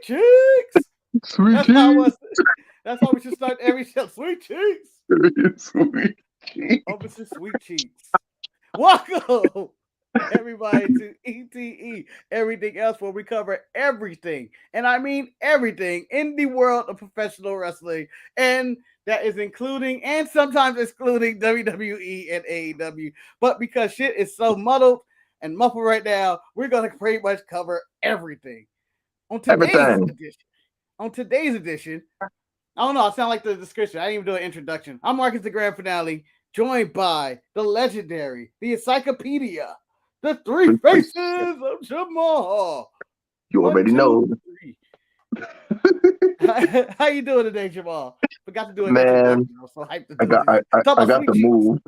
Sweet cheeks. Sweet That's how I cheeks. was. That's how we should start every show. Sweet cheeks. Sweet cheeks. Oh, Mr. Sweet cheeks. Welcome, everybody, to ETE. Everything else, where we cover everything, and I mean everything in the world of professional wrestling, and that is including and sometimes excluding WWE and AEW. But because shit is so muddled and muffled right now, we're gonna pretty much cover everything on today's Everything. edition. On today's edition, I don't know. I sound like the description. I didn't even do an introduction. I'm Marcus the Grand Finale, joined by the legendary, the encyclopedia, the three faces of Jemal. You One, already two, know. three. How you doing today, Jamal? Forgot to do an Man, introduction. I was so hyped to I do got this. Talk I about got sweet the cheeks. move.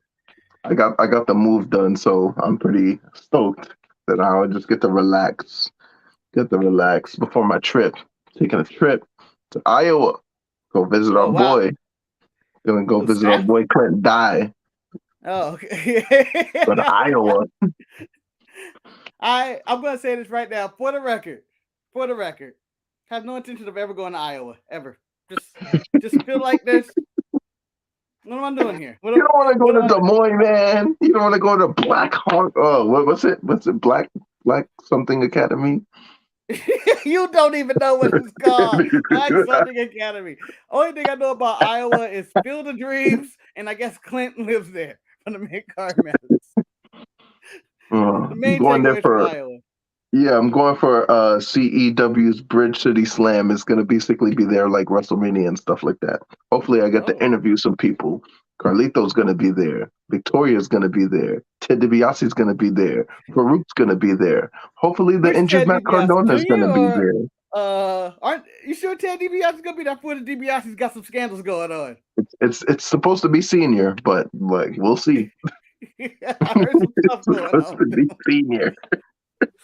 I got the move done, so I'm pretty stoked that I'll just get to relax. Get to relax before my trip. Taking a trip to Iowa. Go visit our Oh wow. boy. Gonna go Oh, visit our Stafford. boy Clint Die. Oh, okay. Go to Iowa. I'm gonna say this right now for the record. For the record, have no intention of ever going to Iowa ever. Just feel like this. What am I doing here? You don't want to go What am to I Des doing? Moines, man. You don't want to go to Black Hawk. Oh, what's it? What's it? Black something Academy. You don't even know what it's called. Black Something Academy. Only thing I know about Iowa is Field of Dreams, and I guess Clinton lives there from the mid card matches. The I'm main going there takeaways from for Iowa. Yeah, I'm going for CEW's Bridge City Slam. Is gonna basically be there like WrestleMania and stuff like that. Hopefully, I get to Oh. interview some people. Carlito's gonna be there. Victoria's gonna be there. Ted DiBiase's gonna be there. Farouk's gonna be there. Hopefully, the Which injured Ted Matt DiBiase Cardona is Jr. gonna be or there. aren't you sure Ted DiBiase is gonna be that? For the DiBiase's got some scandals going on. It's supposed to be senior, but like we'll see. I heard some It's stuff going supposed on. to be senior,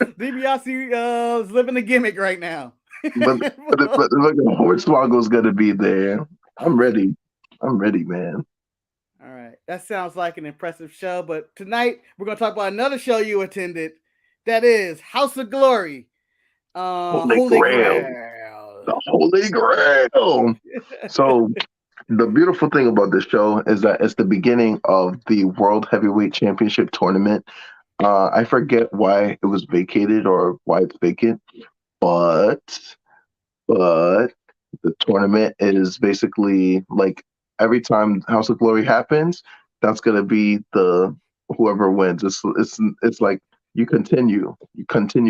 DiBiase is living a gimmick right now. but look, Hornswoggle's gonna be there. I'm ready. I'm ready, man. All right, that sounds like an impressive show. But tonight we're gonna talk about another show you attended. That is House of Glory. Holy Holy Grail. Grail. The Holy Grail. So the beautiful thing about this show is that it's the beginning of the World Heavyweight Championship tournament. I forget why it was vacated or why it's vacant, but but the tournament is basically like every time House of Glory happens, that's gonna be the whoever wins. It's like you continue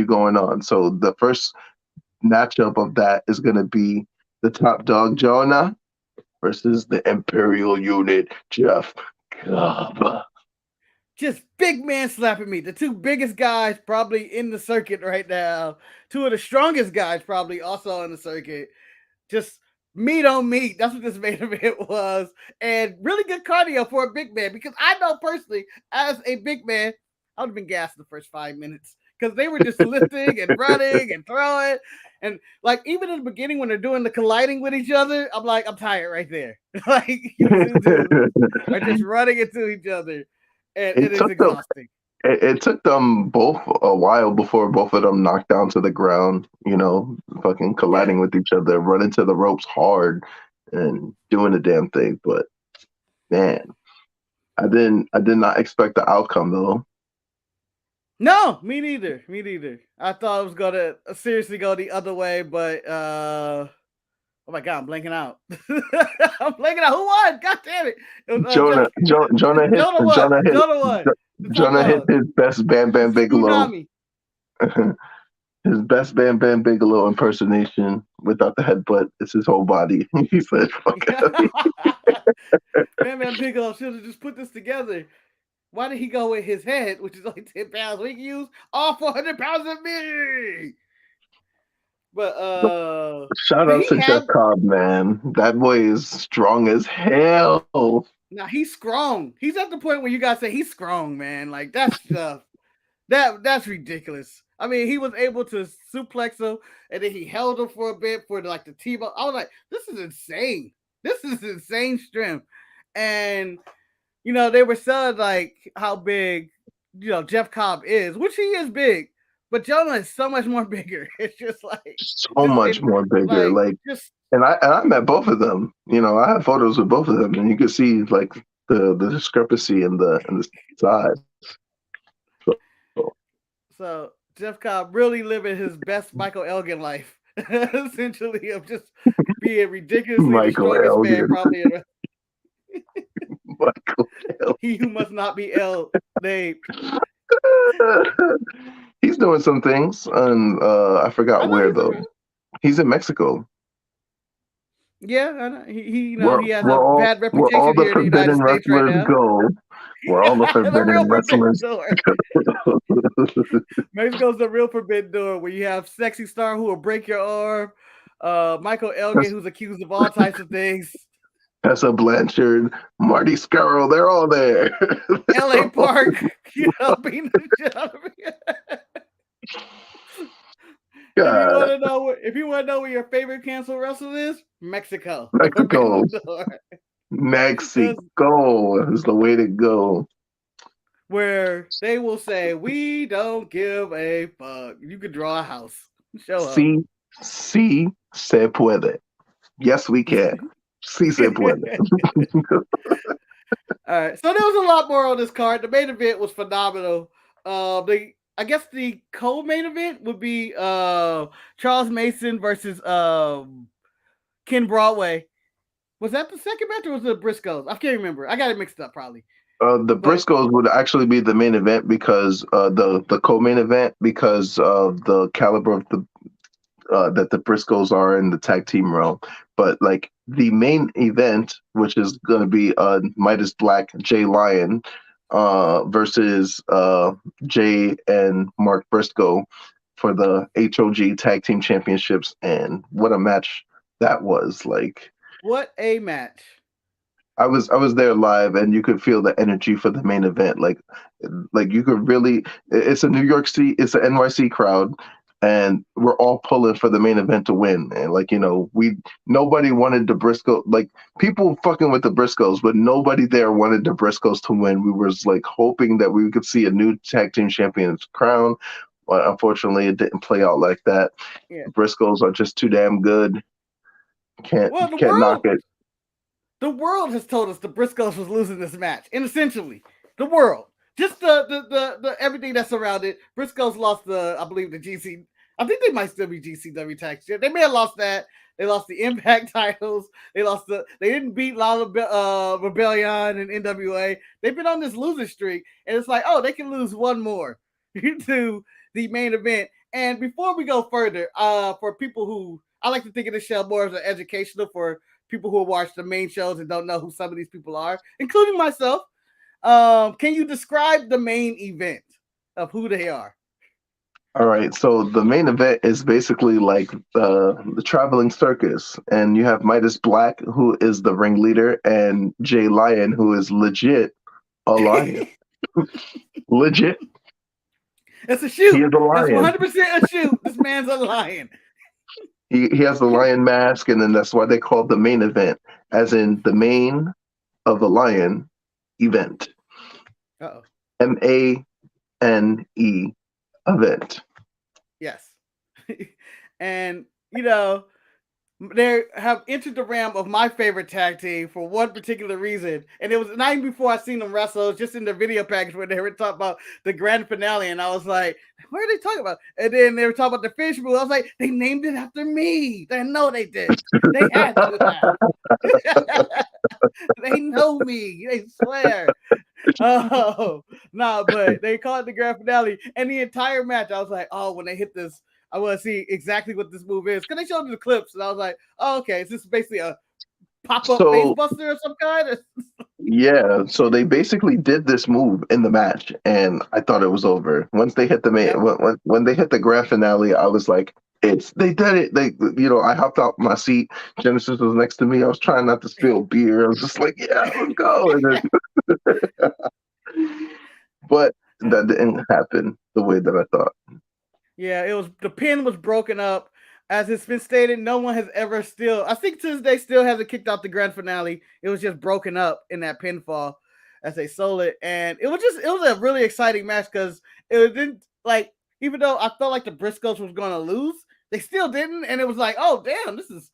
going on. So the first matchup of that is gonna be the top dog Jonah versus the Imperial Unit Jeff Cobb. Just big man slapping me. The two biggest guys probably in the circuit right now. Two of the strongest guys probably also in the circuit. Just meat on meat. That's what this main event was. And really good cardio for a big man. Because I know personally, as a big man, I would have been gassed the first 5 minutes. Because they were just lifting and running and throwing. And like even in the beginning when they're doing the colliding with each other, I'm like, I'm tired right there. Like you two dudes are just running into each other. And it it is took them exhausting. it took them both a while before both of them knocked down to the ground, fucking Yeah. colliding with each other, running to the ropes hard and doing the damn thing. But man, I did not expect the outcome though. No, me neither. Me neither. I thought it was gonna seriously go the other way, but oh my god, I'm blanking out. I'm blanking out. Who won? God damn it! It was Jonah Jonah hit Jonah won. Jonah hit Jonah won. The top Jonah hit dog. his best Bam The Bam Bigelow. tsunami. His best Bam Bam Bigelow impersonation without the headbutt. It's his whole body. He said, "Fuck it." Man, Bigelow should have just put this together. Why did he go with his head, which is only 10 pounds? We can use all 400 pounds of me. But Shout did out he to Jeff have Cobb, man. That boy is strong as hell. now he's strong. He's at the point where you gotta say he's strong, man. Like that's that's ridiculous. I mean, he was able to suplex him and then he held him for a bit for like the T-bone. I was like, this is insane. This is insane strength. And they were saying like how big, Jeff Cobb is, which he is big, but Jonah is so much more bigger. It's just like So much more bigger. Like, just and I met both of them. You know, I have photos with both of them, and you can see like the discrepancy in the size. So, so Jeff Cobb really living his best Michael Elgin life, essentially of just being ridiculously the Michael strongest man Elgin. probably in Michael Elgin. he who must not be L named. He's doing some things, and I forgot where though. He's in Mexico. Yeah, I know. He Where he has where a all bad where all reputation the here in the United forbidden States right wrestlers now. go. Where all the The real forbidden forbidden wrestlers. door. Mexico's the real forbidden door where you have Sexy Star who will break your arm, Michael Elgin who's accused of all types of things, Tessa Blanchard, Marty Scurll, they're all there. L.A. Park, beating the shit out of me. God, If you want to know where your favorite cancel wrestler is, Mexico. Mexico. Because Mexico is the way to go. where they will say, "We don't give a fuck." You could draw a house. Show up. Sí se puede. Yes, we can. Sí se puede. All right. So there was a lot more on this card. The main event was phenomenal. I guess the co-main event would be Charles Mason versus Ken Broadway. Was that the second match or was it the Briscoes? I can't remember. I got it mixed up probably. The Briscoes would actually be the main event because the co-main event because of the caliber of the that the Briscoes are in the tag team realm. But like the main event, which is going to be Midas Black, Jay Lyon versus Jay and Mark Briscoe for the HOG Tag Team Championships, and what a match that was! Like, what a match! I was there live, and you could feel the energy for the main event. Like you could really. It's a New York City, it's an NYC crowd, and we're all pulling for the main event to win. And like nobody wanted the Briscoe. Like people fucking with the Briscoes, but nobody there wanted the Briscoes to win. We were like hoping that we could see a new tag team champion's crown, but unfortunately, it didn't play out like that. Yeah. The Briscoes are just too damn good. Can't knock it. The world has told us the Briscoes was losing this match, and essentially, the world, just the everything that's surrounded. Briscoes lost I believe the GC. I think they might still be GCW tag champ. They may have lost that. They lost the Impact titles. They didn't beat Rebellion and NWA. They've been on this losing streak, and it's like, oh, they can lose one more to the main event. And before we go further, for people who I like to think of this show more as an educational for people who watch the main shows and don't know who some of these people are, including myself. Can you describe the main event of who they are? All right, so the main event is basically like the traveling circus, and you have Midas Black, who is the ringleader, and Jay Lyon, who is legit a lion. Legit. It's a shoot. He is a lion. That's 100% a shoot. This man's a lion. He has the lion mask, and then that's why they call it the main event, as in the main of the lion event. MANE event. Yes. And they have entered the realm of my favorite tag team for one particular reason. And it was not even before I seen them wrestle, just in the video package where they were talking about the grand finale. And I was like, what are they talking about? And then they were talking about the fish move. I was like, they named it after me. They know they did. They had to. They know me. They swear. Oh, no, but they call it the grand finale. And the entire match, I was like, oh, when they hit this, I want to see exactly what this move is. Because they showed me the clips, and I was like, oh, okay, is this basically a pop-up face buster of some kind? Yeah, so they basically did this move in the match, and I thought it was over. Once they hit the when they hit the grand finale, I was like, they did it. I hopped out my seat. Genesis was next to me. I was trying not to spill beer. I was just like, yeah, let's go. But that didn't happen the way that I thought. Yeah, the pin was broken up. As it's been stated, no one has ever I think to this day still hasn't kicked out the grand finale. It was just broken up in that pinfall as they sold it. And it was a really exciting match because it didn't even though I felt like the Briscoes was going to lose, they still didn't. And it was like, oh, damn, this is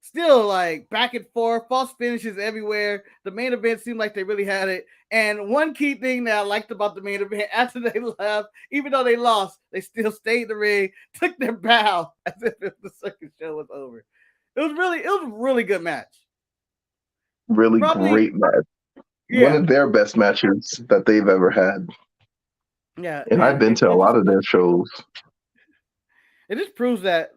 still like back and forth, false finishes everywhere. The main event seemed like they really had it. And one key thing that I liked about the main event, after they left, even though they lost, they still stayed in the ring, took their bow as if the circus show was over. It was a really good match. Really great match. One of their best matches that they've ever had. Yeah. And I've been to a lot of their shows. It just proves that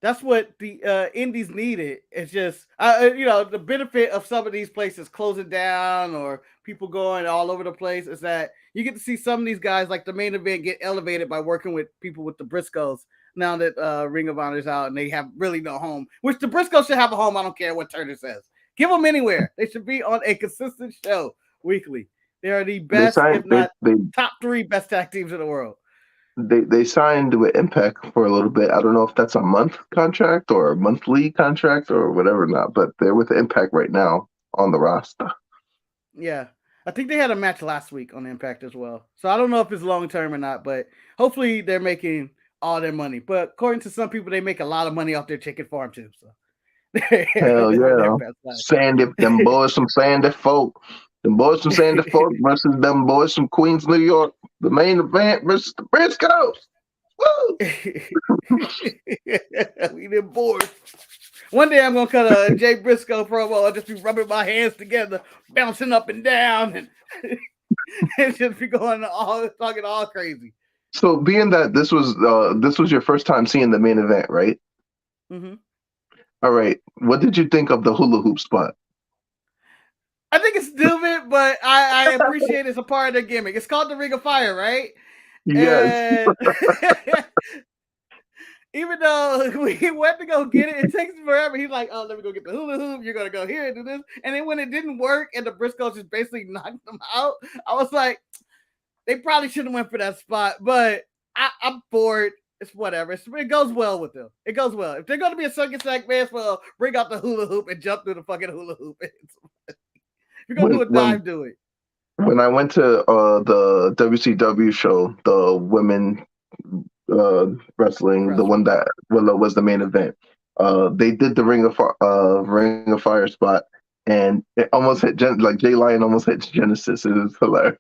that's what the indies needed. It's just, the benefit of some of these places closing down or people going all over the place is that you get to see some of these guys, like the main event, get elevated by working with people with the Briscoes now that Ring of Honor's out and they have really no home, which the Briscoes should have a home. I don't care what Turner says. Give them anywhere. They should be on a consistent show weekly. They are the best, if not top 3 best tag teams in the world. They signed with Impact for a little bit. I don't know if that's a month contract or a monthly contract or whatever not, but they're with Impact right now on the roster. Yeah. I think they had a match last week on Impact as well. So I don't know if it's long term or not, but hopefully they're making all their money. But according to some people, they make a lot of money off their chicken farm too. So hell yeah. Sandy, them boys from Sandy Folk. Them boys from Sandy Folk versus them boys from Queens, New York. The main event versus the Briscoes. Woo! We them boys. One day I'm gonna cut a Jay Briscoe promo. I'll just be rubbing my hands together, bouncing up and down, and just be talking all crazy. So, being that this was your first time seeing the main event, right? Mm-hmm. All right. What did you think of the hula hoop spot? I think it's stupid, but I appreciate it's a part of the gimmick. It's called the Ring of Fire, right? Yes. Even though we went to go get it, it takes forever. He's like, oh, let me go get the hula hoop. You're going to go here and do this. And then when it didn't work and the Briscoes just basically knocked them out, I was like, they probably shouldn't have went for that spot. But I'm bored. It's whatever. It goes well with them. It goes well. If they're going to be a circus act, may as well bring out the hula hoop and jump through the fucking hula hoop. If you're going to do a dive, do it. When I went to the WCW show, the women wrestling, the one that was the main event, they did the Ring of Fire spot, and it almost hit Jay Lyon almost hit Genesis. It was hilarious.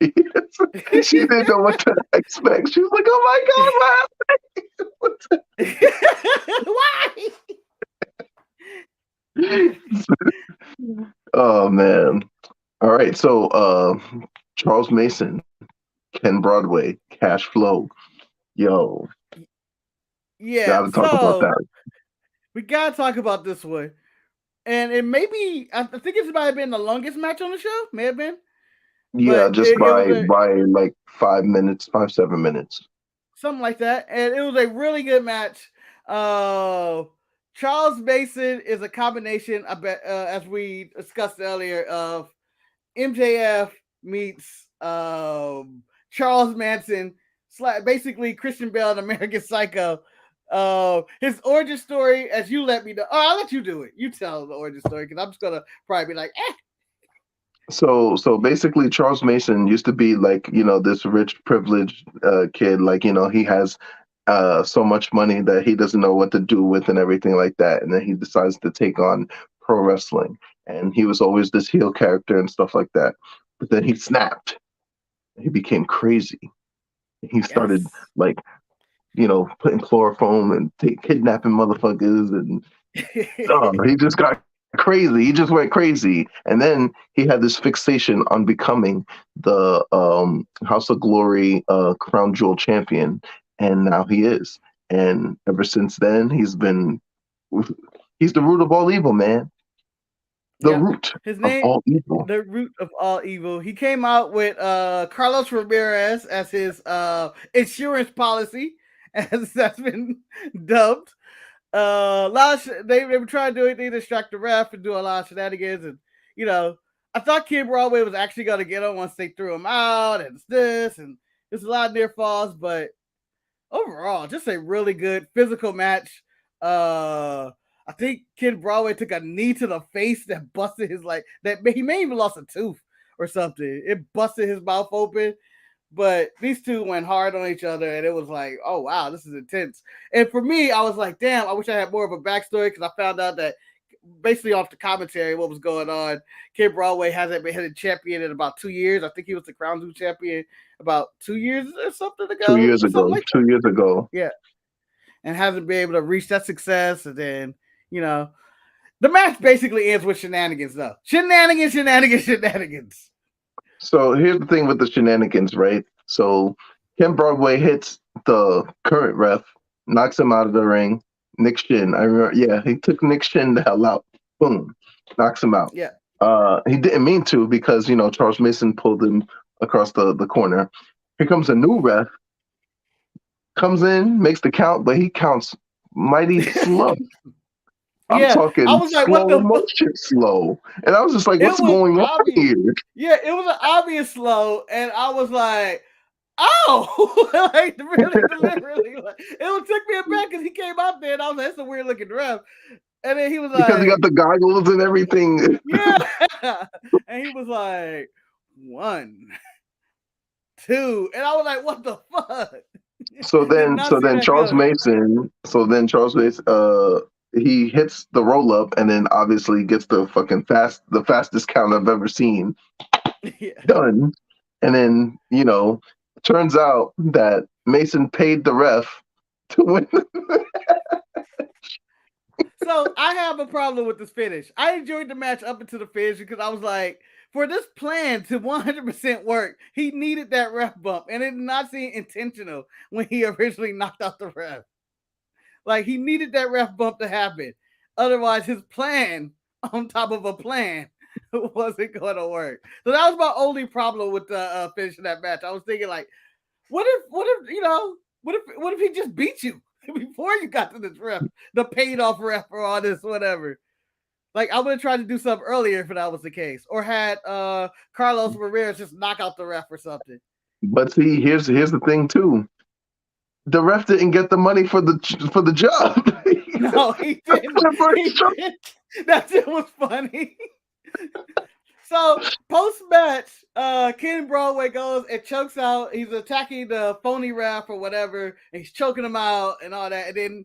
She didn't know what to expect. She was like, "Oh my God, why?" Oh man. All right, so Charles Mason, Ken Broadway, Cash Flow. Yo. Yeah. Gotta talk about that. We gotta talk about this one. And it may be, I think it might have been the longest match on the show. May have been. Yeah, just by like 7 minutes. Something like that. And it was a really good match. Charles Mason is a combination, I bet, as we discussed earlier, of MJF meets Charles Manson, basically Christian Bale and American Psycho. His origin story, as you let me know. Oh, I'll let you do it. You tell the origin story because I'm just gonna probably be like, eh. So basically, Charles Mason used to be like, this rich, privileged kid. Like, he has so much money that he doesn't know what to do with and everything like that. And then he decides to take on pro wrestling. And he was always this heel character and stuff like that. But then he snapped. He became crazy. He started putting chloroform and kidnapping motherfuckers. And he just got crazy. He just went crazy. And then he had this fixation on becoming the House of Glory Crown Jewel champion. And now he is. And ever since then, he's the root of all evil, man. Root His name, of all evil. The root of all evil. He came out with Carlos Ramirez as his insurance policy, as that's been dubbed. They were trying to do anything to distract the ref and do a lot of shenanigans. And, I thought Ken Broadway was actually going to get him once they threw him out. And there's a lot of near falls. But overall, just a really good physical match. I think Ken Broadway took a knee to the face that busted his he may even lost a tooth or something. It busted his mouth open. But these two went hard on each other, and it was like, oh wow, this is intense. And for me, I was like, damn, I wish I had more of a backstory, because I found out that basically off the commentary what was going on. Ken Broadway hasn't been a champion in about 2 years. I think he was the Crown Jewel champion about 2 years or something ago. 2 years ago. Like 2 years ago. Yeah. And hasn't been able to reach that success. And then, the match basically ends with shenanigans, though. Shenanigans. So here's the thing with the shenanigans, right? So Ken Broadway hits the current ref, knocks him out of the ring. Nick Shin, I remember, he took Nick Shin the hell out. Boom, knocks him out. Yeah. He didn't mean to, because Charles Mason pulled him across the corner. Here comes a new ref. Comes in, makes the count, but he counts mighty slow. I'm talking I was like, slow motion slow. And I was just like, what's going on here? Yeah, it was an obvious slow, and I was like, oh, like really, literally. Like, it took me aback, because he came out there, and I was like, that's a weird looking ref. And then he was like, because he got the goggles and everything. Yeah. And he was like, 1, 2. And I was like, what the fuck? So then Charles Mason, he hits the roll up, and then obviously gets the fastest count I've ever seen. Yeah. Done. And then, turns out that Mason paid the ref to win. So I have a problem with this finish. I enjoyed the match up until the finish, because I was like, for this plan to 100% work, he needed that ref bump, and it did not seem intentional when he originally knocked out the ref. Like, he needed that ref bump to happen. Otherwise, his plan on top of a plan wasn't going to work. So that was my only problem with the finish of that match. I was thinking, like, what if he just beat you before you got to this ref, the paid off ref or all this, whatever. Like, I would have tried to do something earlier if that was the case, or had Carlos Ramirez just knock out the ref or something. But see, here's the thing too. The ref didn't get the money for the job. No, he didn't. That shit was funny. So post-match, Ken Broadway goes and chokes out. He's attacking the phony ref or whatever, and he's choking him out and all that. And then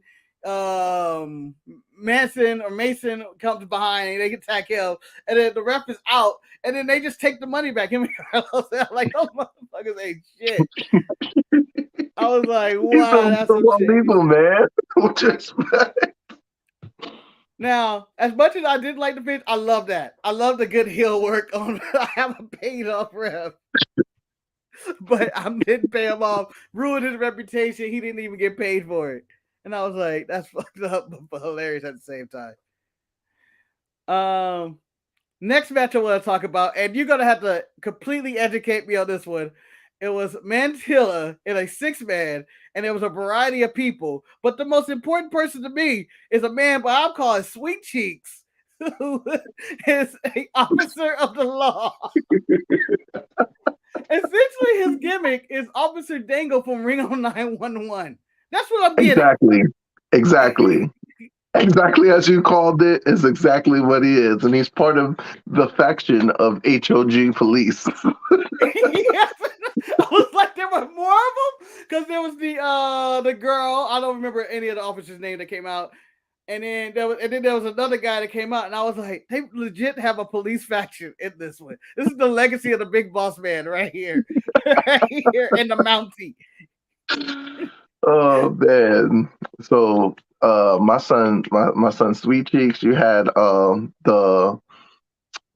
Mason comes behind and they attack him. And then the ref is out. And then they just take the money back. Him and Carlos, like, those motherfuckers ain't shit. I was like, wow, that's some people, man. What you expect? Now, as much as I didn't like the finish, I love that. I love the good heel work on I have a paid off ref. But I didn't pay him off, ruined his reputation. He didn't even get paid for it. And I was like, that's fucked up, but hilarious at the same time. Next match I want to talk about, and you're going to have to completely educate me on this one. It was Mantilla in a 6-man, and there was a variety of people. But the most important person to me is a man I'm calling Sweet Cheeks, who is an officer of the law. Essentially, his gimmick is Officer Dangle from Ring on 911. That's what I'm getting. Exactly. Exactly as you called it is exactly what he is. And he's part of the faction of HOG police. Yes. I was like, there were more of them? Because there was the girl, I don't remember any of the officers' name that came out. And then there was another guy that came out, and I was like, they legit have a police faction in this one. This is the legacy of the Big Boss Man right here. Right here in the Mountie. Oh man. So my son Sweet Cheeks, you had the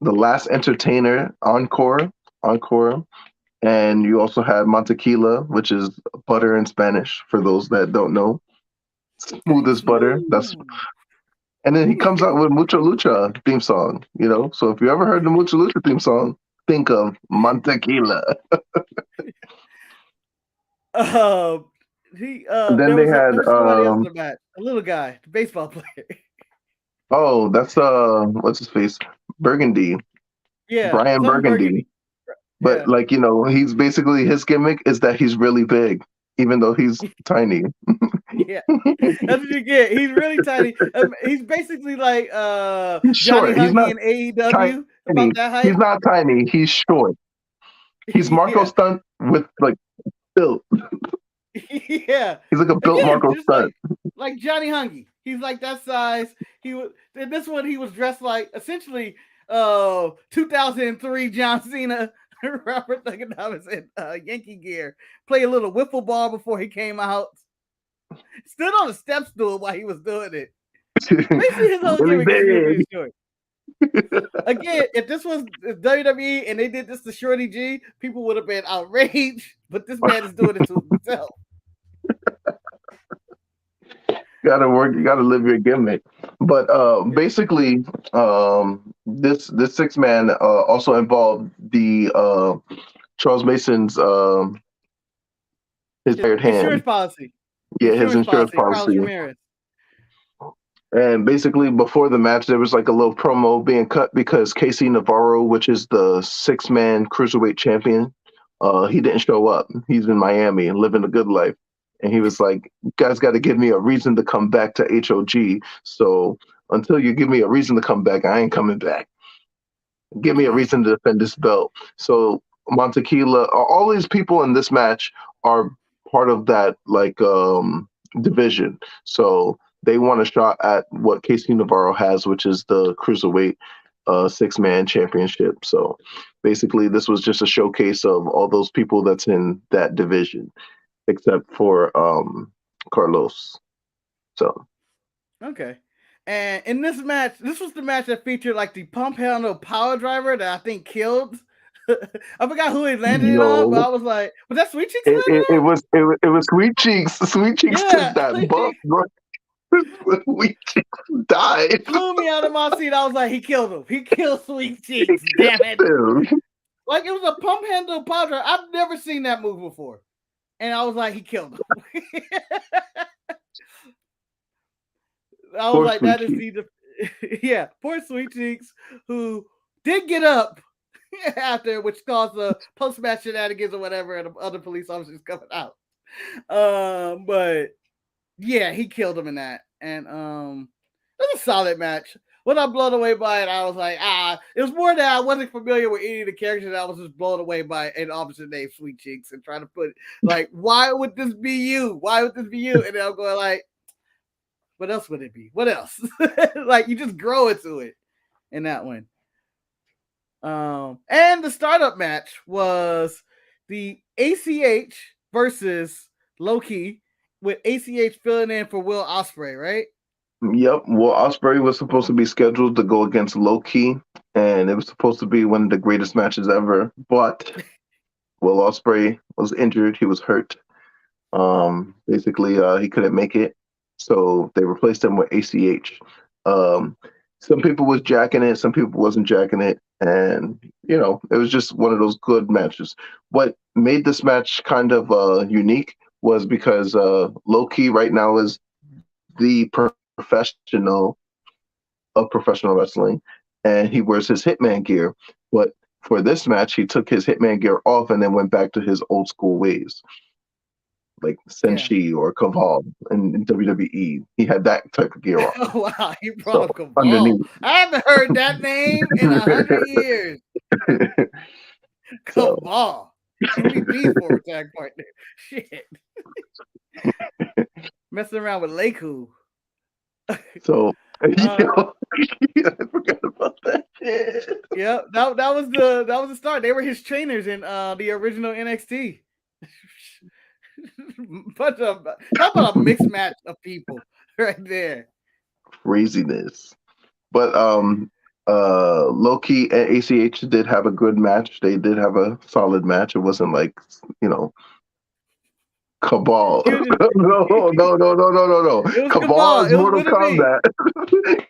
Last Entertainer Encore, and you also had Mantequilla, which is butter in Spanish for those that don't know. Smooth as butter. And then he comes out with Mucha Lucha theme song, So if you ever heard the Mucha Lucha theme song, think of Mantequilla. Then they had a little guy, the baseball player. Oh, that's what's his face? Burgundy. Yeah, Brian Burgundy. But he's basically, his gimmick is that he's really big, even though he's tiny. Yeah, that's what you get. He's really tiny. He's basically like he's short. Johnny He's not in AEW. About that height. He's not tiny. He's short. He's Marco Stunt with like built. Yeah. He's like a built Again, Marco just Stunt. like Johnny Hungy. He's like that size. He was in this one. He was dressed like essentially 2003 John Cena, Robert Thuganomics in Yankee gear. Play a little wiffle ball before he came out. Stood on a step stool while he was doing it. Basically, his whole Really gimmick is big. really short. Again, if this was WWE and they did this to Shorty G, people would have been outraged. But this man is doing it to himself. Gotta work. You gotta live your gimmick. But basically, this 6-man also involved the Charles Mason's his hired hand. Insurance policy. Yeah, his insurance Carlos policy. Ramirez. And basically, before the match, there was like a little promo being cut because Casey Navarro, which is the 6-man cruiserweight champion, he didn't show up. He's in Miami and living a good life. And he was like, "You guys got to give me a reason to come back to HOG. So until you give me a reason to come back, I ain't coming back. Give me a reason to defend this belt." So Montequila, all these people in this match are part of that like division. So they want a shot at what Casey Navarro has, which is the cruiserweight 6-man championship. So basically, this was just a showcase of all those people that's in that division, except for Carlos. So okay. And in this match, this was the match that featured like the pump handle power driver that I think killed. I forgot who he landed it on, but I was like, was that Sweet Cheeks? It was Sweet Cheeks. Sweet Cheeks took that bump. Sweet Cheeks died. Blew me out of my seat. I was like, he killed him. He killed Sweet Cheeks. Damn it. Like it was a pump handle power driver. I've never seen that move before. And I was like, he killed him. I was poor like, that is the yeah, poor Sweet Cheeks, who did get up after, which caused the post-match shenanigans or whatever, and the other police officers coming out. But yeah, he killed him in that. And it was a solid match. When I blown away by it, I was like, it was more that I wasn't familiar with any of the characters. I was just blown away by an officer named Sweet Cheeks and trying to put like, why would this be you? Why would this be you? And then I'm going like, what else would it be? What else? Like you just grow into it in that one. And the startup match was the ACH versus Low Key, with ACH filling in for Will Ospreay, right? Yep. Will Ospreay was supposed to be scheduled to go against Low Key, and it was supposed to be one of the greatest matches ever. But Will Ospreay was injured. He was hurt. Basically, he couldn't make it. So they replaced him with ACH. Some people was jacking it, some people wasn't jacking it, and you know, it was just one of those good matches. What made this match kind of unique was because Low Key right now is the professional of professional wrestling, and he wears his Hitman gear. But for this match, he took his Hitman gear off and then went back to his old school ways, like Senshi or Caval in WWE. He had that type of gear on. Oh, wow, he brought up Caval. I haven't heard that name in 100 years. Caval. MVP for a tag partner. Shit. Messing around with Leiku. So, I forgot about that shit. Yeah, that was the start. They were his trainers in the original NXT. Talk about a mixed match of people right there. Craziness. But Low Key and ACH did have a good match. They did have a solid match. It wasn't like, you know, Cabal. No. Cabal is Mortal Kombat.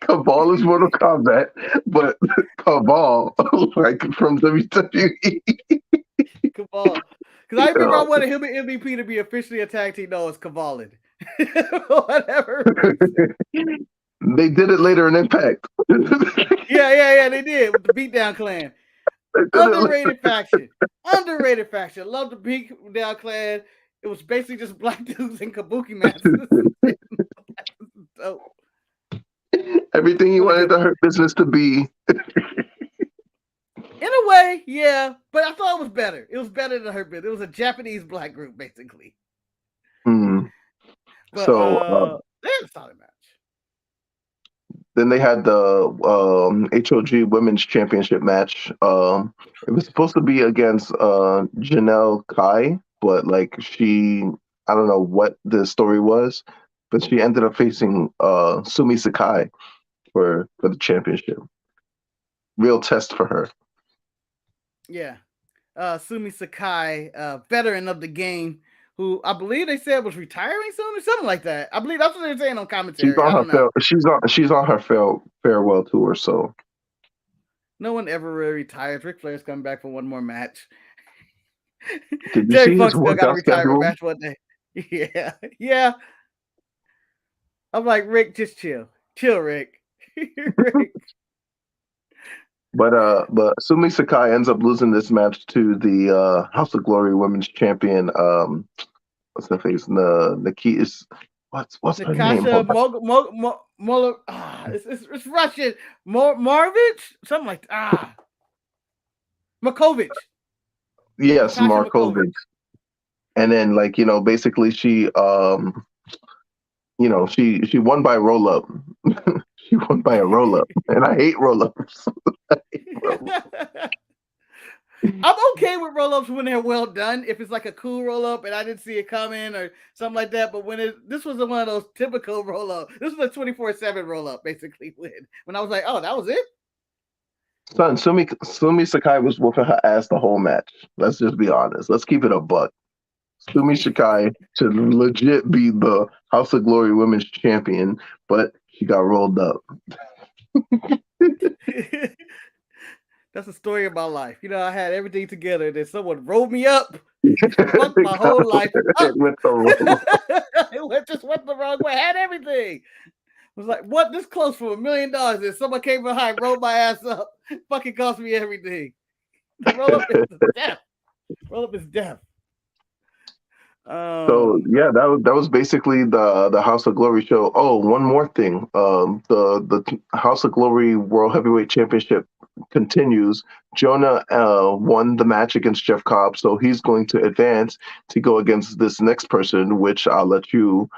Cabal is Mortal Kombat, but Cabal, like from WWE. Cabal. Because I remember I wanted him and MVP to be officially a tag team. No, it's Cavalin. Whatever. They did it later in Impact. Yeah, they did with the Beatdown Clan. Underrated faction. Love the Beatdown Clan. It was basically just black dudes in kabuki matches. So, everything you wanted the Hurt Business to be. In a way, yeah, but I thought it was better. It was better than Hurt Business. It was a Japanese black group, basically. Mm. But So they had a solid match. then they had the HOG Women's Championship match. It was supposed to be against Janelle Kai, but like I don't know what the story was, but she ended up facing Sumi Sakai for the championship. Real test for her. Yeah. Sumi Sakai, veteran of the game, who I believe they said was retiring soon or something like that. I believe that's what they're saying on commentary. I don't know. She's on her farewell tour. So no one ever really retires. Ric Flair's coming back for one more match. did you Jerry see Funk his still got a workout retirement schedule? match one day. Yeah, yeah. I'm like, Rick, just chill, Rick. Rick. But Sumi Sakai ends up losing this match to the House of Glory Women's Champion. What's her face? What's her name? Natasha it's Russian. Marvich? Something like Markovich. Yes, Natasha Markovic. And then basically she she won by roll up. She won by a roll up. And I hate roll ups. I'm okay with roll ups when they're well done. If it's like a cool roll up and I didn't see it coming or something like that, but this was one of those typical roll up. This was a 24/7 roll up, basically. When I was like, oh, that was it. Son, Sumi Sakai was whooping her ass the whole match. Let's just be honest. Let's keep it a buck. Sumi Sakai should legit be the House of Glory Women's Champion, but she got rolled up. That's the story of my life. I had everything together, and then someone rolled me up. Fucked my whole life up. It just went the wrong way. I had everything. I was like, what? This close for $1 million. And someone came behind, rolled my ass up. Fucking cost me everything. Roll up is death. Roll up is death. So yeah, that was basically the House of Glory show. Oh, one more thing. The House of Glory World Heavyweight Championship continues. Jonah won the match against Jeff Cobb, so he's going to advance to go against this next person, which I'll let you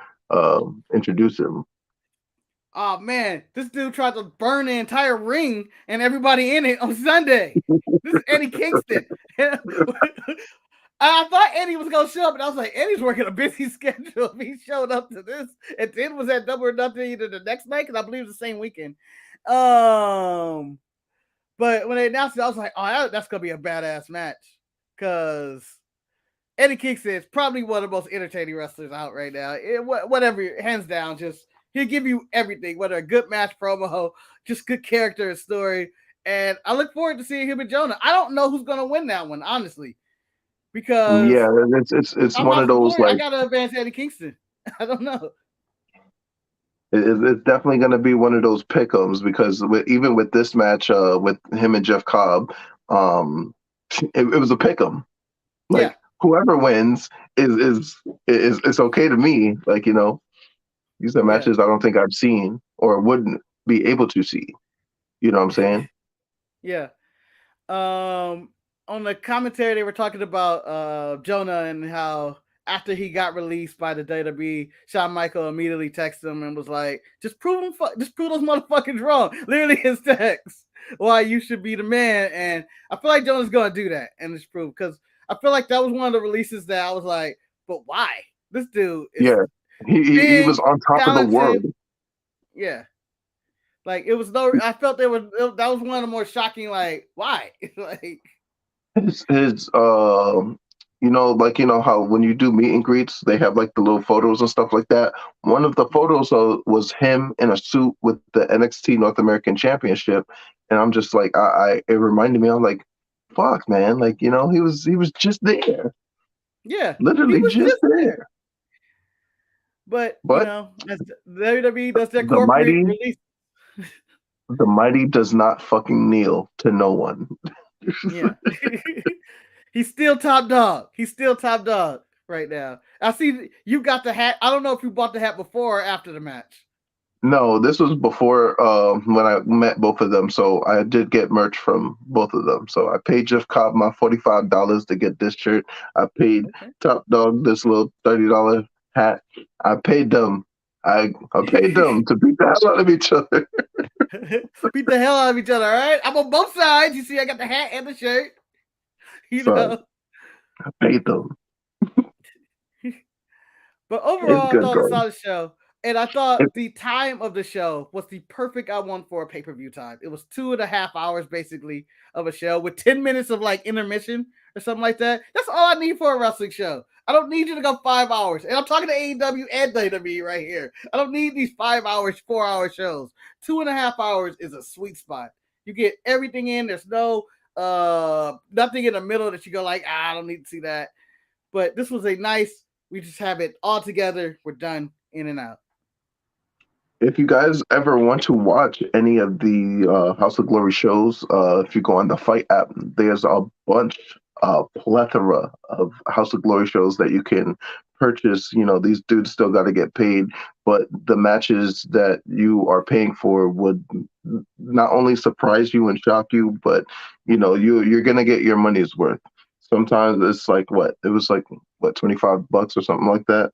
introduce him. Oh man, this dude tried to burn the entire ring and everybody in it on Sunday. This is Eddie Kingston. I thought Eddie was gonna show up, and I was like, Eddie's working a busy schedule. He showed up to this, and then was at Double or Nothing either the next night, because I believe it was the same weekend. But when they announced it, I was like, oh, that's gonna be a badass match, because Eddie Kingston is probably one of the most entertaining wrestlers out right now. Whatever, hands down, just he'll give you everything, whether a good match promo, just good character and story. And I look forward to seeing him and Jonah. I don't know who's gonna win that one, honestly. Because it's one of those I gotta advance Eddie Kingston. I don't know. It's definitely going to be one of those pick'ems because even with this match with him and Jeff Cobb, it was a pick'em. Like whoever wins is okay to me. Like these are matches I don't think I've seen or wouldn't be able to see. You know what I'm saying? Yeah. On the commentary, they were talking about Jonah and how after he got released by the WWE, Shawn Michaels immediately texted him and was like, just prove those motherfuckers wrong. Literally his text, why you should be the man. And I feel like Jonah's going to do that and just prove, because I feel like that was one of the releases that I was like, but why? This dude is he was on top of the world. Yeah. Like I felt that was one of the more shocking, like, why? Like his how when you do meet and greets, they have like the little photos and stuff like that. One of the photos was him in a suit with the NXT North American Championship, and I'm just like, it reminded me. I'm like, fuck, man, like he was just there. Yeah, literally just there. But as WWE does their corporate release. The mighty does not fucking kneel to no one. Yeah. He's still top dog. He's still top dog right now. I see you got the hat. I don't know if you bought the hat before or after the match. No, this was before when I met both of them. So I did get merch from both of them. So I paid Jeff Cobb my $45 to get this shirt. I paid Okay. Top Dog this little $30 hat. I paid them. I paid them to beat the hell out of each other. Beat the hell out of each other, all right? I'm on both sides. You see, I got the hat and the shirt. You Son, know. I paid them. But It's overall, I good, thought it was a bro. solid show. And I thought It, the time of the show was the perfect I want for a pay-per-view time. It was 2.5 hours basically of a show with 10 minutes of like intermission or something like that. That's all I need for a wrestling show. I don't need you to go 5 hours. And I'm talking to AEW and WWE right here. I don't need these 5 hours, 4 hour shows. 2.5 hours is a sweet spot. You get everything in. There's no nothing in the middle that you go like, I don't need to see that. But this was a nice, we just have it all together. We're done, in and out. if you guys ever want to watch any of the House of Glory shows, if you go on the Fight app, there's a bunch, plethora of House of Glory shows that you can purchase. You know, these dudes still got to get paid, but the matches that you are paying for would not only surprise you and shock you, but you know, you're gonna get your money's worth. Sometimes it's like what it was like, what, $25 or something like that,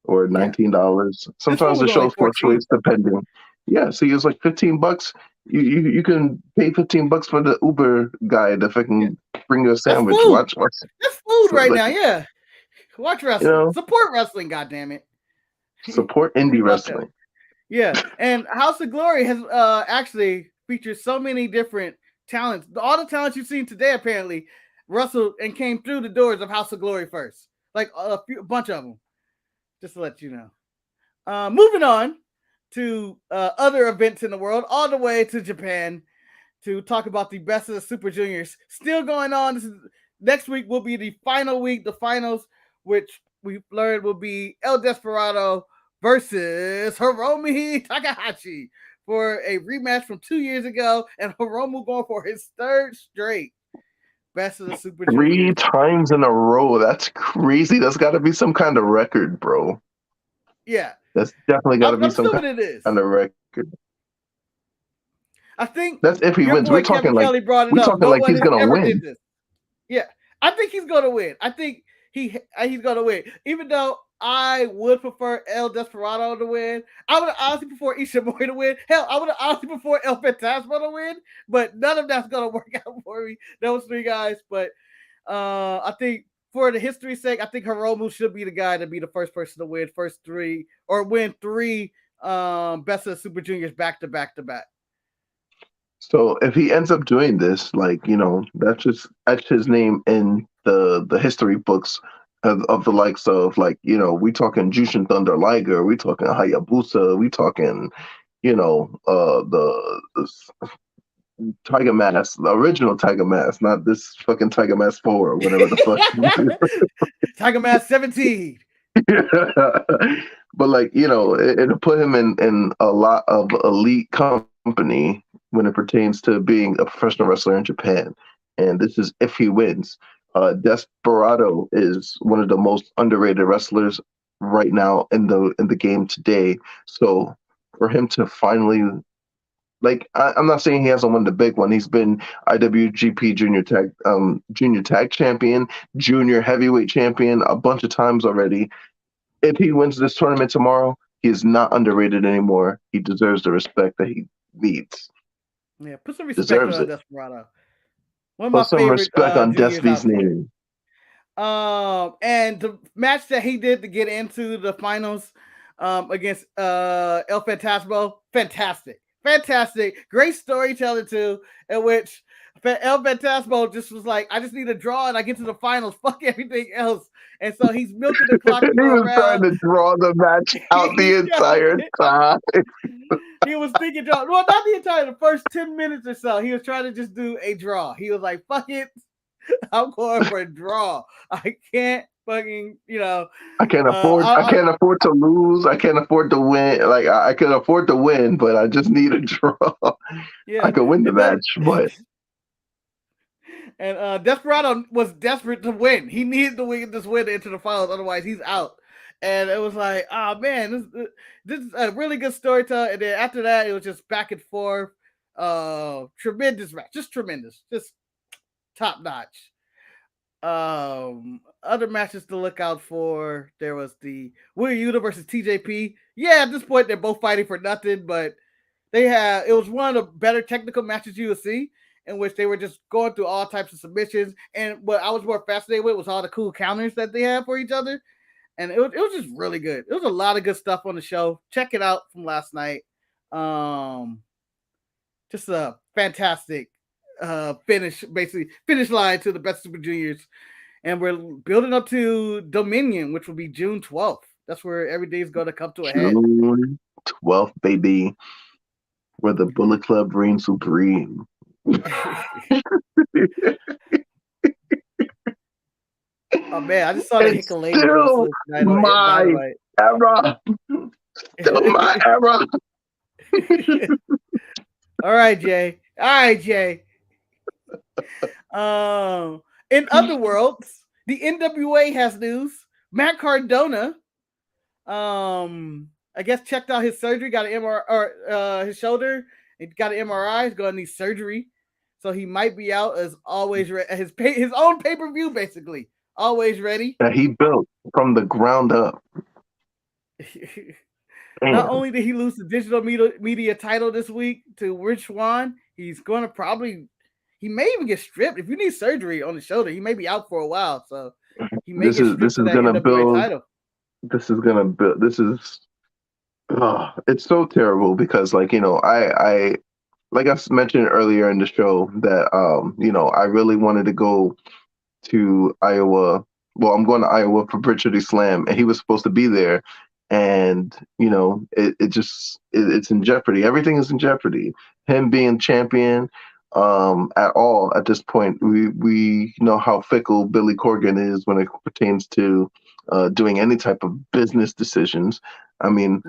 or Yeah. $19. This one Sometimes the was only show 14. fluctuates depending. Yeah, so it's like $15. You can pay $15 for the Uber guy to Yeah. fucking bring you a That's sandwich. food. Watch, That's food so, right like, now. Yeah. Watch you wrestling. know, Support wrestling, goddammit. support Free indie bucko. wrestling. Yeah. And House of Glory has actually featured so many different talents. All the talents you've seen today, apparently, wrestled and came through the doors of House of Glory first. Like a bunch of them. Just to let you know. Moving on to other events in the world, all the way to Japan to talk about the best of the Super Juniors. Still going on. Next week will be the final week, the finals, which we've learned will be El Desperado versus Hiromu Takahashi for a rematch from 2 years ago, and Hiromu going for his third straight best of the Super Three Juniors. times in a row. That's crazy. That's got to be some kind of record, bro. Yeah, That's definitely got to I'm be some assuming kind it is. of record. I think That's if he your wins. boy Kevin Kelly brought it We're up. talking No like one he's has gonna ever did win. this. Yeah, I think he's gonna win. I think he's gonna win. Even though I would prefer El Desperado to win, I would honestly prefer Ishimori to win. Hell, I would honestly prefer El Fantasma to win. But none of that's gonna work out for me. Those three guys. But I think for the history's sake, I think Hiromu should be the guy to be the first person to win first three or win three best of the Super Juniors back to back to back. So if he ends up doing this, like, you know, that's just etch his name in the history books of the likes of, like, you know, we talking Jushin Thunder Liger, we talking Hayabusa, we talking, you know, the Tiger Mask, the original Tiger Mask, not this fucking Tiger Mask 4 or whatever the fuck. Tiger Mask 17. But like, you know, it'll put him in a lot of elite company when it pertains to being a professional wrestler in Japan. And this is if he wins. Desperado is one of the most underrated wrestlers right now in the game today. So for him to finally, like, I'm not saying he hasn't won the big one. He's been IWGP junior tag champion, junior heavyweight champion a bunch of times already. If he wins this tournament tomorrow, he is not underrated anymore. He deserves the respect that he needs. Yeah, put some respect Deserves on it. Desperado. One of my Put some favorite respect on juniors Despy's out there. name. And the match that he did to get into the finals against El Fantasmo, fantastic, great storytelling too, in which El Fantasmo just was like, I just need a draw and I get to the finals, fuck everything else. And so he's milking the clock He to go was trying around. to draw the match out the entire time. He was thinking draw. Well, not the entire, the first 10 minutes or so. He was trying to just do a draw. He was like, fuck it. I'm going for a draw. I can't fucking, you know. I can't afford to lose. I can't afford to win. Like, I can afford to win, but I just need a draw. Yeah. I could win the And then, match, but and Desperado was desperate to win. He needed to win this win into the finals, otherwise he's out. And it was like, oh man, this is a really good storytelling. And then after that, it was just back and forth. Tremendous match, just tremendous, just top notch. Other matches to look out for. There was the Will Yuta versus TJP. Yeah, at this point they're both fighting for nothing, but it was one of the better technical matches you would see, in which they were just going through all types of submissions. And what I was more fascinated with was all the cool counters that they had for each other. And it was just really good. It was a lot of good stuff on the show. Check it out from last night. Just a fantastic finish line to the Best Super Juniors. And we're building up to Dominion, which will be June 12th. That's where every day is going to come to a head. June 12th, baby. Where the Bullet Club reigns supreme. Oh man, I just saw the Hikalane still my era. Still my era. All right, Jay. In other worlds, the NWA has news. Matt Cardona, I guess checked out his surgery, got an MRI, or his shoulder, and got an MRI. He's going to need surgery, so he might be out as always. His own pay-per-view, basically, always ready. That he built from the ground up. Not only did he lose the digital media title this week to Rich Swann, he's going to he may even get stripped. If you need surgery on the shoulder, he may be out for a while. So he may get stripped this is going to build. Title. This is going to build. This is. It's so terrible because, like, I like I mentioned earlier in the show that I really wanted to go to Iowa. Well, I'm going to Iowa for Bridge Slam, and he was supposed to be there. And it's in jeopardy. Everything is in jeopardy. Him being champion at all at this point. We know how fickle Billy Corgan is when it pertains to doing any type of business decisions. I mean,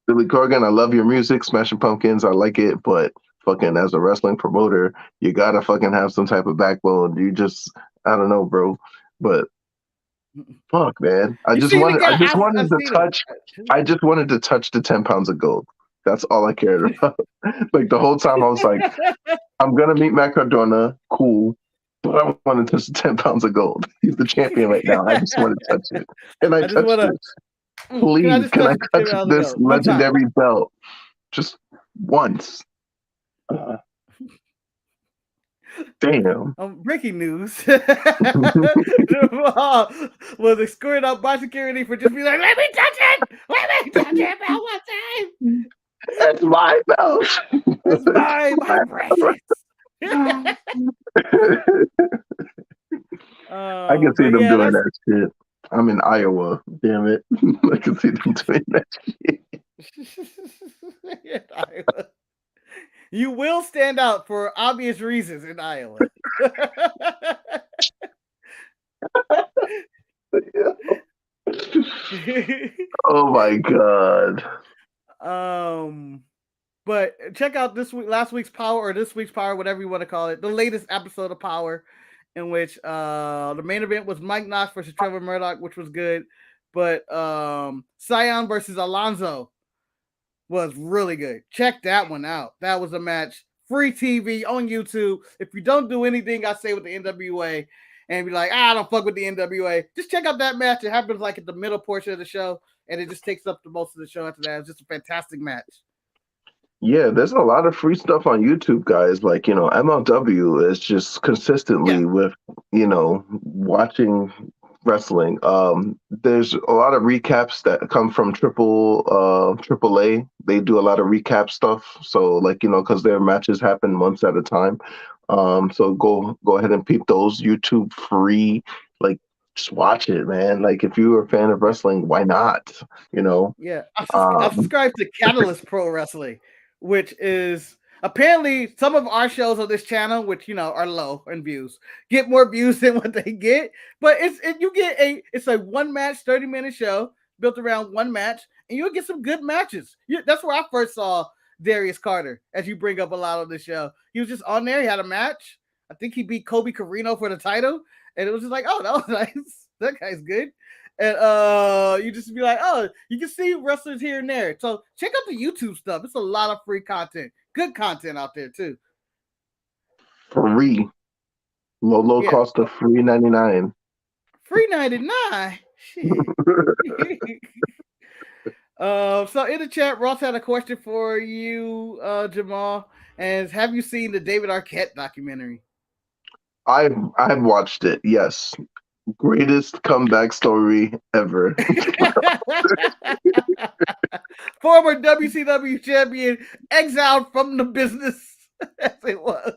Billy Corgan, I love your music, Smashing Pumpkins, I like it, but fucking as a wrestling promoter, you gotta fucking have some type of backbone. I don't know, bro, but. Fuck, man! I just wanted to touch the 10 pounds of gold. That's all I cared about. Like the whole time, I was like, "I'm gonna meet Matt Cardona, cool," but I want to touch the 10 pounds of gold. He's the champion right now. I just want to touch it, and I touched it. Please, can I touch this legendary belt just once? Damn. Breaking news. Was escorted out by security for just being like, let me touch it! Let me touch it belt one time! That's my belt! It's my precious! I can see them doing that shit. I'm in Iowa, damn it. I can see them doing that shit. Iowa. You will stand out for obvious reasons in Iowa. Oh my god. But check out last week's Power, or this week's Power, whatever you want to call it, the latest episode of Power, in which the main event was Mike Knox versus Trevor Murdoch, which was good. But Sion versus Alonzo was really good. Check that one out. That was a match. Free TV on YouTube. If you don't do anything I say with the NWA and be like, I don't fuck with the NWA, just check out that match. It happens like at the middle portion of the show, and it just takes up the most of the show after that. It's just a fantastic match. Yeah, there's a lot of free stuff on YouTube, guys. Like, MLW is just consistently with, watching wrestling. There's a lot of recaps that come from AAA. They do a lot of recap stuff. So, like, because their matches happen months at a time. So go ahead and peep those YouTube free. Like, just watch it, man. Like, if you're a fan of wrestling, why not? Yeah, I subscribe to Catalyst Pro Wrestling, which is apparently some of our shows on this channel, which are low in views, get more views than what they get. But it's a one match 30-minute show built around one match, and you'll get some good matches. That's where I first saw Darius Carter, as you bring up a lot on the show. He was just on there. He had a match. I think he beat Kobe Carino for the title, and it was just like, oh, that was nice. That guy's good. And you just be like, oh, you can see wrestlers here and there. So check out the YouTube stuff. It's a lot of free content, good content out there too. Free. Low Yeah. cost of $3.99. $3.99. Shit. So in the chat, Ross had a question for you, Jemal, and have you seen the David Arquette documentary? I've watched it. Yes, greatest comeback story ever. Former WCW champion exiled from the business as it was.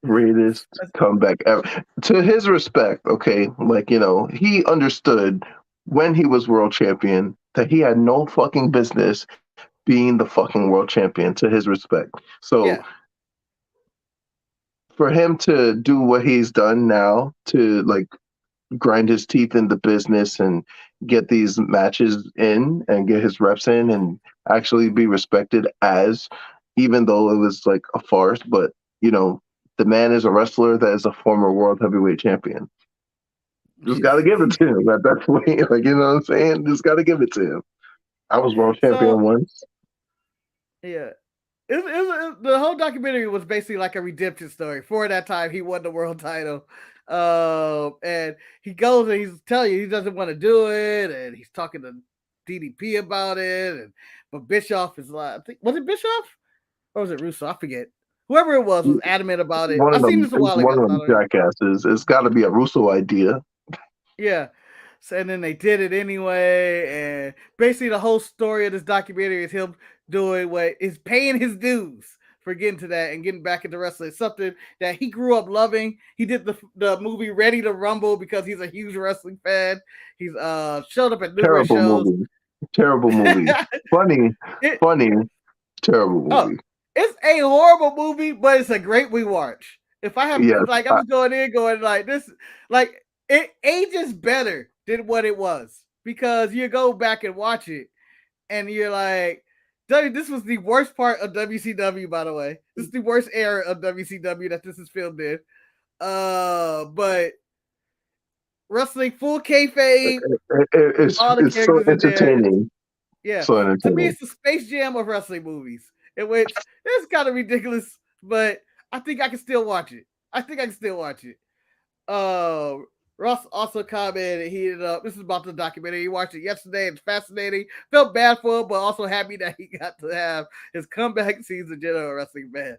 Greatest comeback ever. To his respect, okay, like, he understood when he was world champion that he had no fucking business being the fucking world champion, to his respect. So Yeah. for him to do what he's done now, to like grind his teeth in the business and get these matches in and get his reps in and actually be respected as, even though it was like a farce, but the man is a wrestler that is a former world heavyweight champion. Just got to give it to him at that point. Like, you know what I'm saying? Just got to give it to him. I was world champion once. Yeah. The whole documentary was basically like a redemption story. For that time, he won the world title. And he goes and he's telling you he doesn't want to do it. And he's talking to DDP about it. But Bischoff is like, was it Bischoff? Or was it Russo? I forget. Whoever it was adamant about it. I've seen this a while ago. One of them jackasses. It's got to be a Russo idea. Yeah. So, and then they did it anyway. And basically the whole story of this documentary is him doing what is paying his dues for getting to that and getting back into wrestling. It's something that he grew up loving. He did the movie Ready to Rumble because he's a huge wrestling fan. He's showed up at numerous shows. Terrible movie. Funny. Terrible movie. Oh, it's a horrible movie, but it's a great rewatch. If I have I'm just going like this, like it ages better than what it was because you go back and watch it and you're like, this was the worst part of WCW, by the way. This is the worst era of WCW that this is filmed in. But wrestling full kayfabe. It's so entertaining. Yeah. So entertaining. To me, it's the Space Jam of wrestling movies, in which it's kind of ridiculous, but I think I can still watch it. Ross also commented, he ended up, this is about the documentary, he watched it yesterday, it's fascinating, felt bad for him, but also happy that he got to have his comeback season general wrestling man.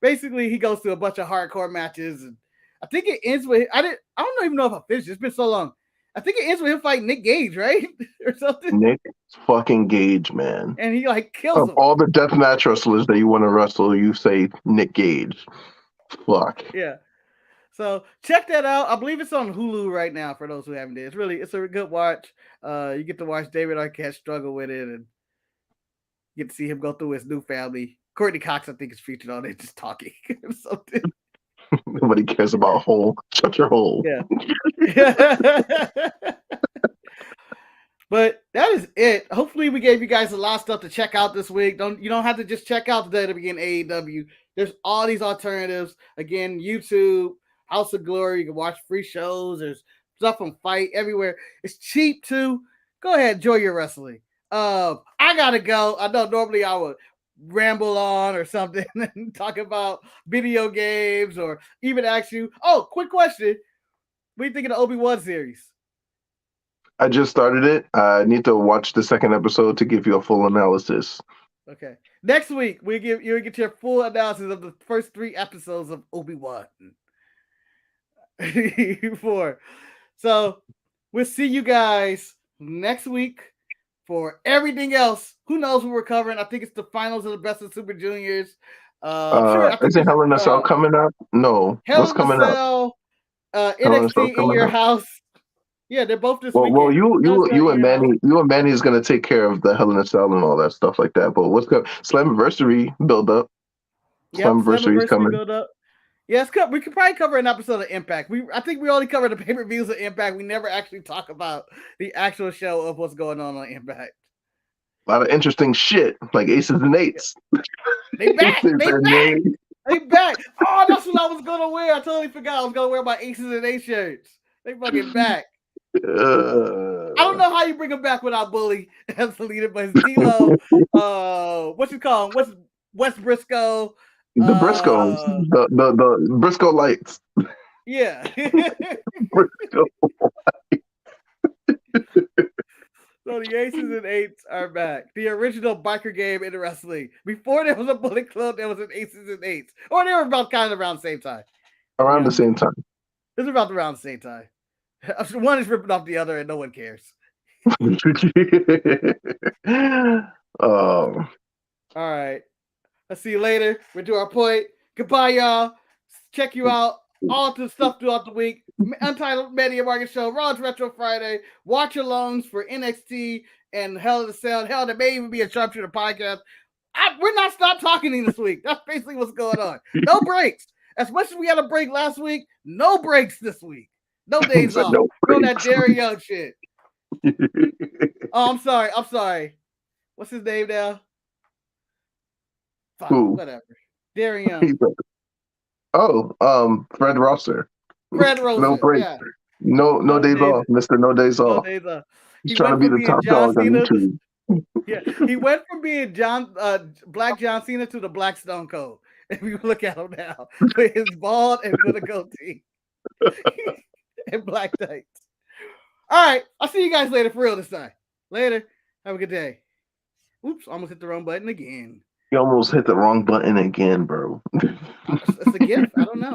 Basically, he goes through a bunch of hardcore matches, and I think it ends with, I don't even know if I finished, it's been so long. I think it ends with him fighting Nick Gage, right? Or something. Nick fucking Gage, man. And he like kills him. Of all the deathmatch wrestlers that you want to wrestle, you say Nick Gage. Fuck. Yeah. So check that out. I believe it's on Hulu right now for those who haven't did. It's a good watch. You get to watch David Arquette struggle with it and get to see him go through his new family. Courtney Cox, I think, is featured on it, just talking or something. Nobody cares about hole. Shut your hole. Yeah. But that is it. Hopefully we gave you guys a lot of stuff to check out this week. You don't have to just check out the WWE and AEW. There's all these alternatives. Again, YouTube, House of Glory. You can watch free shows. There's stuff on Fight everywhere. It's cheap too. Go ahead, enjoy your wrestling. I gotta go. I know normally I would ramble on or something and talk about video games or even ask you. Oh, quick question. What do you think of the Obi-Wan series? I just started it. I need to watch the second episode to give you a full analysis. Okay. Next week, you'll get your full analysis of the first 3 episodes of Obi-Wan. 4. So we'll see you guys next week for everything else. Who knows what we're covering? I think it's the finals of the Best of Super Juniors. Isn't Hell in a Cell coming up? No. What's coming up? NXT in your house. Yeah, they're both this weekend. Well, you and Manny is gonna take care of the Hell in a Cell and all that stuff like that. But what's good? Slammiversary build up. Yeah, Slammiversary is coming. Build up. Yes, we could probably cover an episode of Impact. I think we only cover the pay-per-views of Impact. We never actually talk about the actual show of what's going on Impact. A lot of interesting shit, like Aces and Eights. They back. They back. Oh, that's what I was gonna wear. I totally forgot I was gonna wear my Aces and Eights shirts. They fucking back. I don't know how you bring him back without Bully as the leader, but it's D-Lo. What you call him? What's West Briscoe? The Briscoes, the Briscoe Lights. Yeah. Briscoe. So the Aces and Eights are back. The original biker game in wrestling. Before there was a Bullet Club, there was an Aces and Eights. Or they were about kind of around the same time. Around the same time. It was about around the same time. One is ripping off the other and no one cares. All right. I'll see you later. We'll do our point. Goodbye, y'all. Check you out. All the stuff throughout the week. Untitled Media Market Show, Raw's Retro Friday, Watch Alongs for NXT and Hell in the Cell. Hell, there may even be a Sharpshooter podcast. We're not stop talking this week. That's basically what's going on. No breaks. As much as we had a break last week, no breaks this week. No days off. We're on that Jerry Young shit. Oh, I'm sorry. What's his name now? Fine, whatever. Darren Young. Fred Rosser. Fred Rosser. No break. Yeah. No days off, Mr. No Days Off. No days off. He's trying to be the top dog on YouTube. Yeah, he went from being Black John Cena to the Black Stone Cold. If you look at him now, with his bald and with a goatee and black tights. All right, I'll see you guys later for real this time. Later. Have a good day. Oops, almost hit the wrong button again. You almost hit the wrong button again, bro. It's a gift. I don't know.